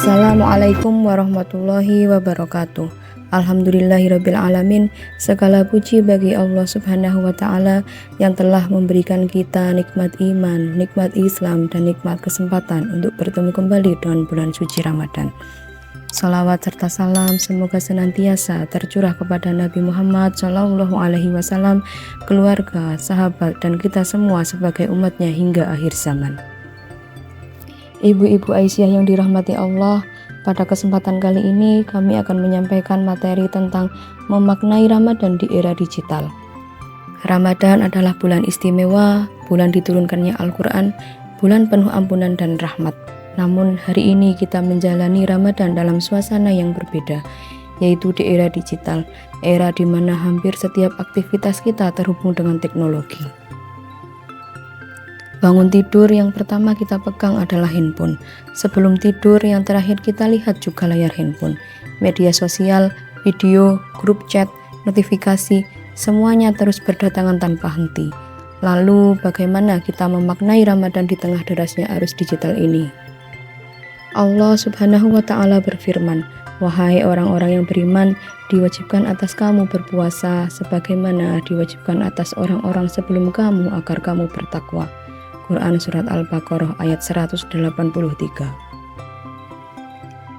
Assalamualaikum warahmatullahi wabarakatuh. Alhamdulillahirabbil alamin. Segala puji bagi Allah Subhanahu wa taala yang telah memberikan kita nikmat iman, nikmat Islam, dan nikmat kesempatan untuk bertemu kembali dengan bulan suci Ramadan. Salawat serta salam semoga senantiasa tercurah kepada Nabi Muhammad SAW, keluarga, sahabat, dan kita semua sebagai umatnya hingga akhir zaman. Ibu-ibu Aisyah yang dirahmati Allah, pada kesempatan kali ini kami akan menyampaikan materi tentang memaknai Ramadan di era digital. Ramadan adalah bulan istimewa, bulan diturunkannya Al-Quran, bulan penuh ampunan dan rahmat. Namun hari ini kita menjalani Ramadan dalam suasana yang berbeda, yaitu di era digital, era di mana hampir setiap aktivitas kita terhubung dengan teknologi. Bangun tidur yang pertama kita pegang adalah handphone. Sebelum tidur yang terakhir kita lihat juga layar handphone. Media sosial, video, grup chat, notifikasi, semuanya terus berdatangan tanpa henti. Lalu bagaimana kita memaknai Ramadan di tengah derasnya arus digital ini? Allah Subhanahu wa taala berfirman, "Wahai orang-orang yang beriman, diwajibkan atas kamu berpuasa sebagaimana diwajibkan atas orang-orang sebelum kamu agar kamu bertakwa." Quran Surat Al-Baqarah ayat 183.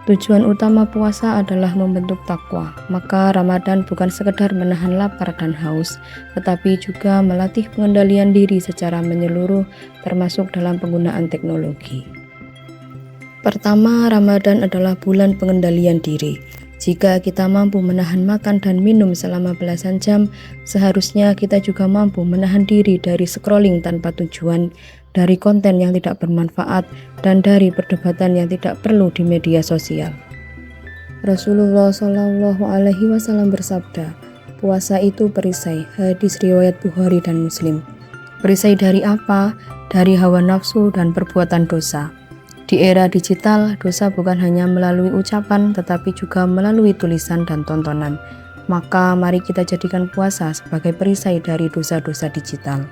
Tujuan utama puasa adalah membentuk takwa, maka Ramadan bukan sekedar menahan lapar dan haus, tetapi juga melatih pengendalian diri secara menyeluruh, termasuk dalam penggunaan teknologi. Pertama, Ramadan adalah bulan pengendalian diri. Jika kita mampu menahan makan dan minum selama belasan jam, seharusnya kita juga mampu menahan diri dari scrolling tanpa tujuan, dari konten yang tidak bermanfaat, dan dari perdebatan yang tidak perlu di media sosial. Rasulullah SAW bersabda, "Puasa itu perisai." Hadis riwayat Bukhari dan Muslim. Perisai dari apa? Dari hawa nafsu dan perbuatan dosa. Di era digital, dosa bukan hanya melalui ucapan, tetapi juga melalui tulisan dan tontonan. Maka mari kita jadikan puasa sebagai perisai dari dosa-dosa digital.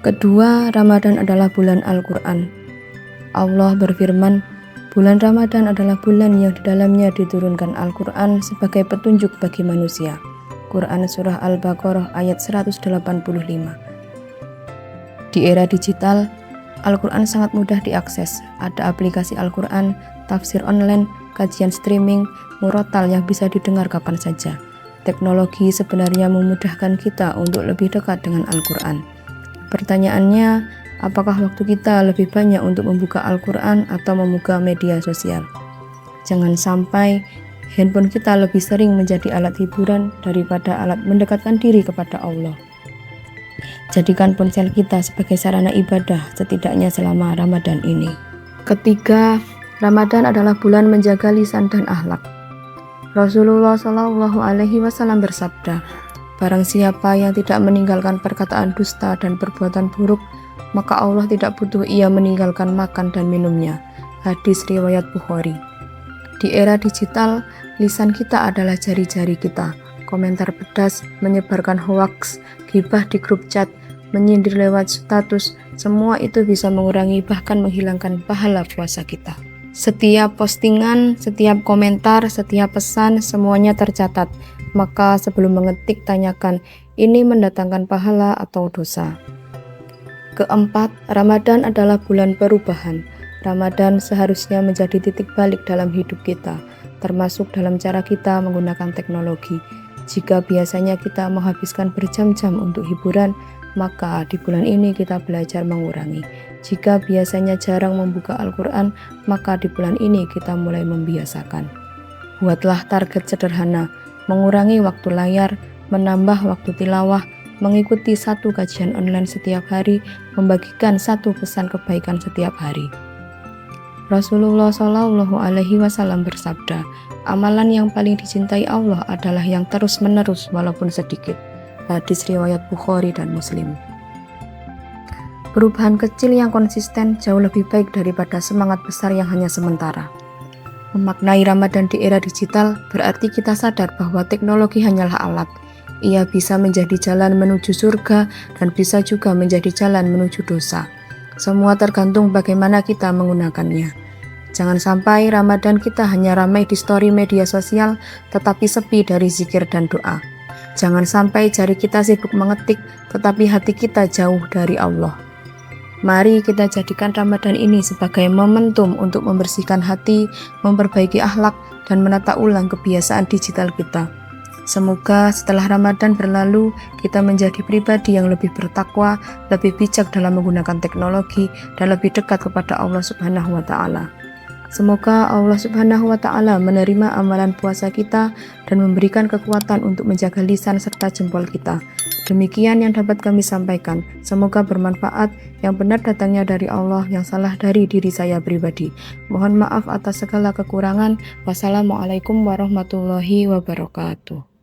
Kedua, Ramadan adalah bulan Al-Quran. Allah berfirman, bulan Ramadan adalah bulan yang di dalamnya diturunkan Al-Quran sebagai petunjuk bagi manusia. Quran Surah Al-Baqarah ayat 185. Di era digital, Al-Quran sangat mudah diakses. Ada aplikasi Al-Quran, tafsir online, kajian streaming, murotal yang bisa didengar kapan saja. Teknologi sebenarnya memudahkan kita untuk lebih dekat dengan Al-Quran. Pertanyaannya, apakah waktu kita lebih banyak untuk membuka Al-Quran atau membuka media sosial? Jangan sampai handphone kita lebih sering menjadi alat hiburan daripada alat mendekatkan diri kepada Allah. Jadikan ponsel kita sebagai sarana ibadah setidaknya selama Ramadan ini. Ketiga, Ramadan adalah bulan menjaga lisan dan akhlak. Rasulullah SAW bersabda, "Barang siapa yang tidak meninggalkan perkataan dusta dan perbuatan buruk, maka Allah tidak butuh ia meninggalkan makan dan minumnya." Hadis riwayat Bukhari. Di era digital, lisan kita adalah jari-jari kita. Komentar pedas, menyebarkan hoaks, ghibah di grup chat, menyindir lewat status, semua itu bisa mengurangi bahkan menghilangkan pahala puasa kita. Setiap postingan, setiap komentar, setiap pesan, semuanya tercatat. Maka sebelum mengetik, tanyakan, ini mendatangkan pahala atau dosa? Keempat, Ramadan adalah bulan perubahan. Ramadan seharusnya menjadi titik balik dalam hidup kita, termasuk dalam cara kita menggunakan teknologi. Jika biasanya kita menghabiskan berjam-jam untuk hiburan, maka di bulan ini kita belajar mengurangi. Jika biasanya jarang membuka Al-Quran, maka di bulan ini kita mulai membiasakan. Buatlah target sederhana, mengurangi waktu layar, menambah waktu tilawah, mengikuti satu kajian online setiap hari, membagikan satu pesan kebaikan setiap hari. Rasulullah SAW bersabda, amalan yang paling dicintai Allah adalah yang terus-menerus walaupun sedikit. Hadis riwayat Bukhari dan Muslim. Perubahan kecil yang konsisten jauh lebih baik daripada semangat besar yang hanya sementara. Memaknai Ramadan di era digital berarti kita sadar bahwa teknologi hanyalah alat. Ia bisa menjadi jalan menuju surga dan bisa juga menjadi jalan menuju dosa. Semua tergantung bagaimana kita menggunakannya. Jangan sampai Ramadan kita hanya ramai di story media sosial, tetapi sepi dari zikir dan doa. Jangan sampai jari kita sibuk mengetik, tetapi hati kita jauh dari Allah. Mari kita jadikan Ramadan ini sebagai momentum untuk membersihkan hati, memperbaiki akhlak, dan menata ulang kebiasaan digital kita. Semoga setelah Ramadan berlalu, kita menjadi pribadi yang lebih bertakwa, lebih bijak dalam menggunakan teknologi, dan lebih dekat kepada Allah Subhanahu wa Ta'ala. Semoga Allah Subhanahu wa Ta'ala menerima amalan puasa kita dan memberikan kekuatan untuk menjaga lisan serta jempol kita. Demikian yang dapat kami sampaikan. Semoga bermanfaat. Yang benar datangnya dari Allah, yang salah dari diri saya pribadi. Mohon maaf atas segala kekurangan. Wassalamualaikum warahmatullahi wabarakatuh.